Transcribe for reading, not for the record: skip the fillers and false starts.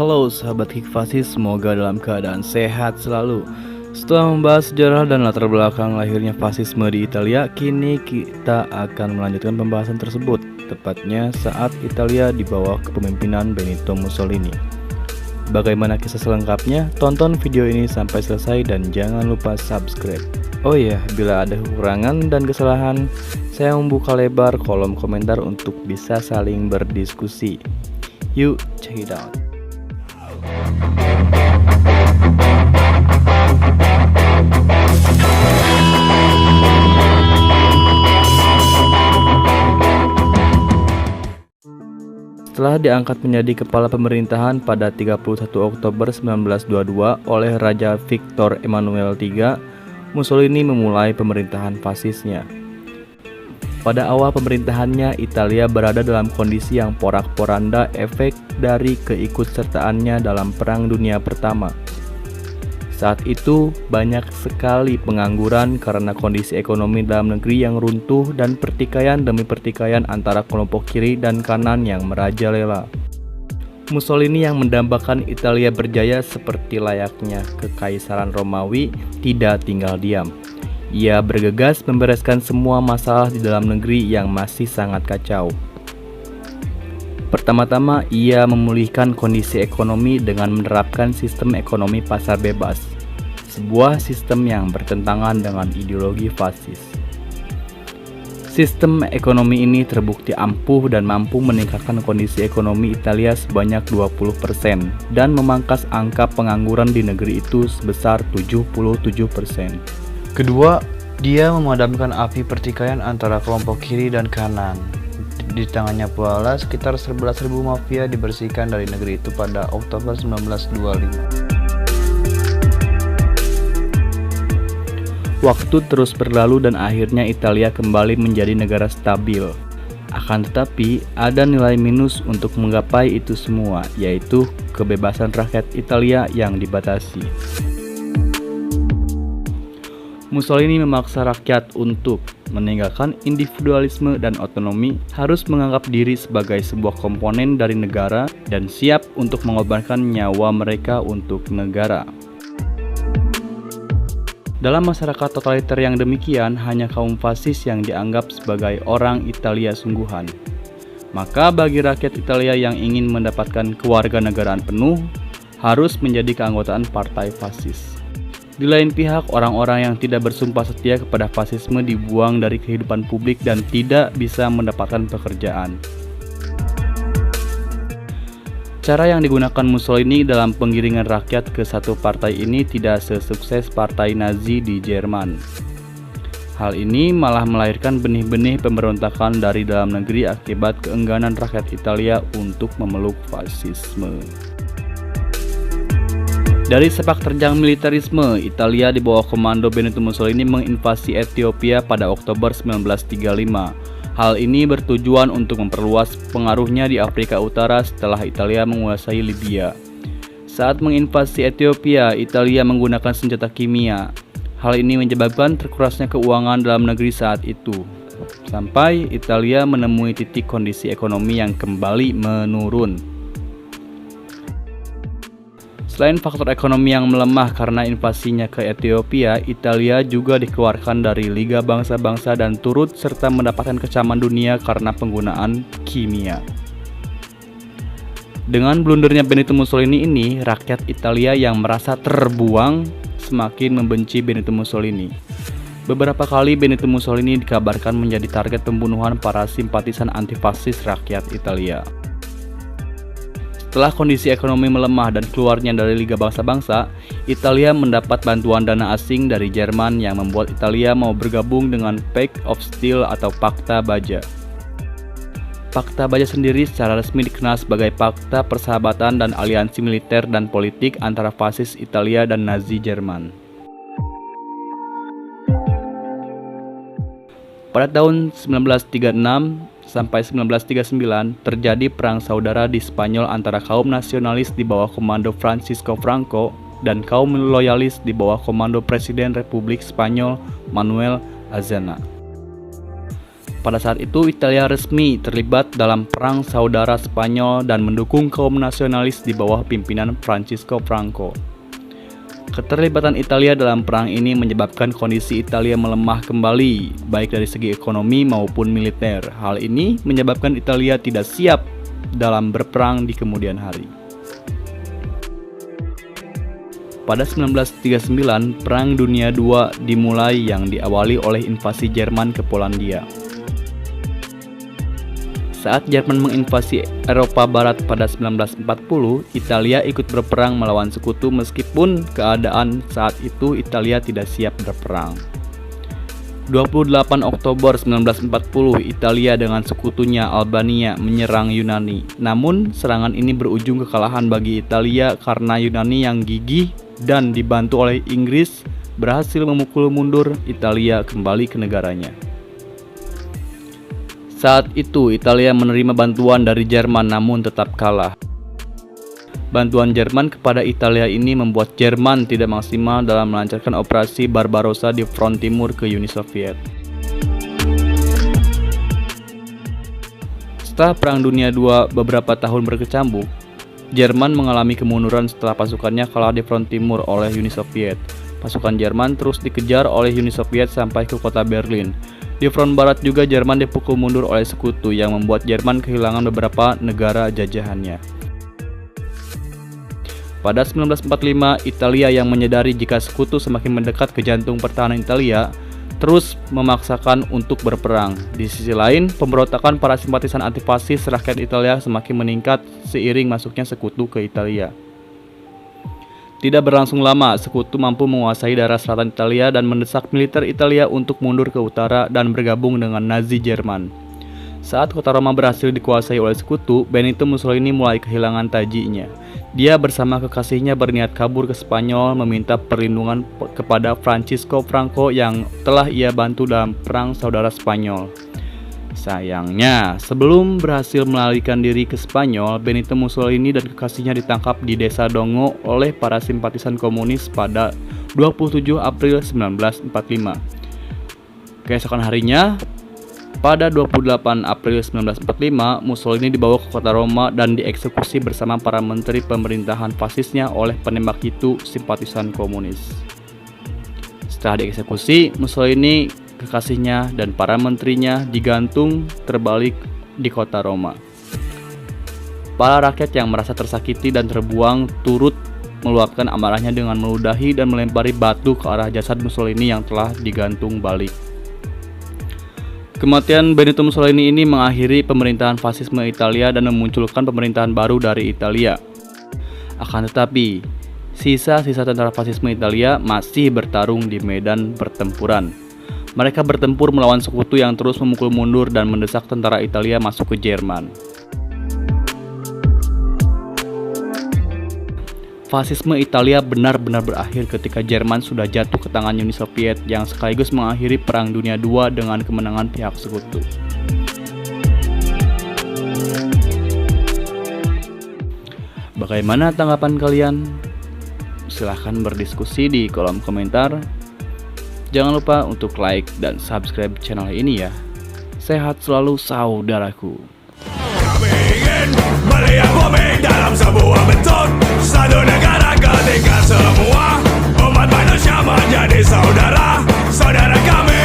Halo sahabat Hikfasis, semoga dalam keadaan sehat selalu. Setelah membahas sejarah dan latar belakang lahirnya fasisme di Italia, kini kita akan melanjutkan pembahasan tersebut, tepatnya saat Italia di bawah kepemimpinan Benito Mussolini. Bagaimana kisah selengkapnya? Tonton video ini sampai selesai dan jangan lupa subscribe. Oh iya, bila ada kekurangan dan kesalahan, saya membuka lebar kolom komentar untuk bisa saling berdiskusi. Yuk, check it out. Setelah diangkat menjadi kepala pemerintahan pada 31 Oktober 1922 oleh Raja Victor Emmanuel III, Mussolini memulai pemerintahan fasisnya. Pada awal pemerintahannya, Italia berada dalam kondisi yang porak-poranda efek dari keikutsertaannya dalam Perang Dunia Pertama. Saat itu, banyak sekali pengangguran karena kondisi ekonomi dalam negeri yang runtuh dan pertikaian demi pertikaian antara kelompok kiri dan kanan yang merajalela. Mussolini yang mendambakan Italia berjaya seperti layaknya Kekaisaran Romawi tidak tinggal diam. Ia bergegas membereskan semua masalah di dalam negeri yang masih sangat kacau. Pertama-tama, ia memulihkan kondisi ekonomi dengan menerapkan sistem ekonomi pasar bebas, sebuah sistem yang bertentangan dengan ideologi fasis. Sistem ekonomi ini terbukti ampuh dan mampu meningkatkan kondisi ekonomi Italia sebanyak 20% dan memangkas angka pengangguran di negeri itu sebesar 77%. Kedua, dia memadamkan api pertikaian antara kelompok kiri dan kanan. Di tangannya pula sekitar 11.000 mafia dibersihkan dari negeri itu pada Oktober 1925. Waktu terus berlalu dan akhirnya Italia kembali menjadi negara stabil. Akan tetapi, ada nilai minus untuk menggapai itu semua, yaitu kebebasan rakyat Italia yang dibatasi. Mussolini memaksa rakyat untuk meninggalkan individualisme dan otonomi, harus menganggap diri sebagai sebuah komponen dari negara, dan siap untuk mengorbankan nyawa mereka untuk negara. Dalam masyarakat totaliter yang demikian, hanya kaum fasis yang dianggap sebagai orang Italia sungguhan. Maka bagi rakyat Italia yang ingin mendapatkan kewarganegaraan penuh, harus menjadi keanggotaan partai fasis. Di lain pihak, orang-orang yang tidak bersumpah setia kepada fasisme dibuang dari kehidupan publik dan tidak bisa mendapatkan pekerjaan. Cara yang digunakan Mussolini dalam penggiringan rakyat ke satu partai ini tidak sesukses partai Nazi di Jerman. Hal ini malah melahirkan benih-benih pemberontakan dari dalam negeri akibat keengganan rakyat Italia untuk memeluk fasisme. Dari sepak terjang militerisme, Italia di bawah komando Benito Mussolini menginvasi Ethiopia pada Oktober 1935. Hal ini bertujuan untuk memperluas pengaruhnya di Afrika Utara setelah Italia menguasai Libya. Saat menginvasi Ethiopia, Italia menggunakan senjata kimia. Hal ini menyebabkan terkurasnya keuangan dalam negeri saat itu, sampai Italia menemui titik kondisi ekonomi yang kembali menurun. Selain faktor ekonomi yang melemah karena invasinya ke Ethiopia, Italia juga dikeluarkan dari Liga Bangsa-Bangsa dan turut serta mendapatkan kecaman dunia karena penggunaan kimia. Dengan blundernya Benito Mussolini ini, rakyat Italia yang merasa terbuang semakin membenci Benito Mussolini. Beberapa kali Benito Mussolini dikabarkan menjadi target pembunuhan para simpatisan antifasis rakyat Italia. Setelah kondisi ekonomi melemah dan keluarnya dari Liga Bangsa-Bangsa, Italia mendapat bantuan dana asing dari Jerman yang membuat Italia mau bergabung dengan Pact of Steel atau Pakta Baja. Pakta Baja sendiri secara resmi dikenal sebagai Pakta Persahabatan dan Aliansi Militer dan Politik antara fasis Italia dan Nazi Jerman. Pada tahun 1936 sampai 1939 terjadi perang saudara di Spanyol antara kaum nasionalis di bawah komando Francisco Franco dan kaum loyalis di bawah komando Presiden Republik Spanyol Manuel Azaña. Pada saat itu Italia resmi terlibat dalam Perang Saudara Spanyol dan mendukung kaum nasionalis di bawah pimpinan Francisco Franco. Keterlibatan Italia dalam perang ini menyebabkan kondisi Italia melemah kembali, baik dari segi ekonomi maupun militer. Hal ini menyebabkan Italia tidak siap dalam berperang di kemudian hari. Pada 1939, Perang Dunia II dimulai yang diawali oleh invasi Jerman ke Polandia. Saat Jerman menginvasi Eropa Barat pada 1940, Italia ikut berperang melawan sekutu meskipun keadaan saat itu Italia tidak siap berperang. 28 Oktober 1940, Italia dengan sekutunya Albania menyerang Yunani. Namun, serangan ini berujung kekalahan bagi Italia karena Yunani yang gigih dan dibantu oleh Inggris berhasil memukul mundur Italia kembali ke negaranya. Saat itu Italia menerima bantuan dari Jerman namun tetap kalah. Bantuan Jerman kepada Italia ini membuat Jerman tidak maksimal dalam melancarkan operasi Barbarossa di front timur ke Uni Soviet. Setelah Perang Dunia II beberapa tahun berkecambuk, Jerman mengalami kemunduran setelah pasukannya kalah di front timur oleh Uni Soviet. Pasukan Jerman terus dikejar oleh Uni Soviet sampai ke kota Berlin. Di front barat juga Jerman dipukul mundur oleh sekutu yang membuat Jerman kehilangan beberapa negara jajahannya. Pada 1945, Italia yang menyadari jika sekutu semakin mendekat ke jantung pertahanan Italia, terus memaksakan untuk berperang. Di sisi lain, pemberontakan para simpatisan antifasis rakyat Italia semakin meningkat seiring masuknya sekutu ke Italia. Tidak berlangsung lama, sekutu mampu menguasai daerah selatan Italia dan mendesak militer Italia untuk mundur ke utara dan bergabung dengan Nazi Jerman. Saat kota Roma berhasil dikuasai oleh sekutu, Benito Mussolini mulai kehilangan tajinya. Dia bersama kekasihnya berniat kabur ke Spanyol meminta perlindungan kepada Francisco Franco yang telah ia bantu dalam Perang Saudara Spanyol. Sayangnya, sebelum berhasil melarikan diri ke Spanyol, Benito Mussolini dan kekasihnya ditangkap di desa Dongo oleh para simpatisan komunis pada 27 April 1945. Keesokan harinya, pada 28 April 1945, Mussolini dibawa ke kota Roma dan dieksekusi bersama para menteri pemerintahan fasisnya oleh penembak jitu simpatisan komunis. Setelah dieksekusi, Mussolini, kekasihnya, dan para menterinya digantung terbalik di kota Roma. Para rakyat yang merasa tersakiti dan terbuang turut meluapkan amarahnya dengan meludahi dan melempari batu ke arah jasad Mussolini yang telah digantung balik. Kematian Benito Mussolini ini mengakhiri pemerintahan fasisme Italia dan memunculkan pemerintahan baru dari Italia. Akan tetapi, sisa-sisa tentara fasisme Italia masih bertarung di medan pertempuran. Mereka bertempur melawan sekutu yang terus memukul mundur dan mendesak tentara Italia masuk ke Jerman. Fasisme Italia benar-benar berakhir ketika Jerman sudah jatuh ke tangan Uni Soviet yang sekaligus mengakhiri Perang Dunia II dengan kemenangan pihak sekutu. Bagaimana tanggapan kalian? Silahkan berdiskusi di kolom komentar. Jangan lupa untuk like dan subscribe channel ini ya. Sehat selalu saudaraku. Kami ingin melihat bumi dalam sebuah bentuk satu negara ketika semua umat manusia menjadi saudara kami.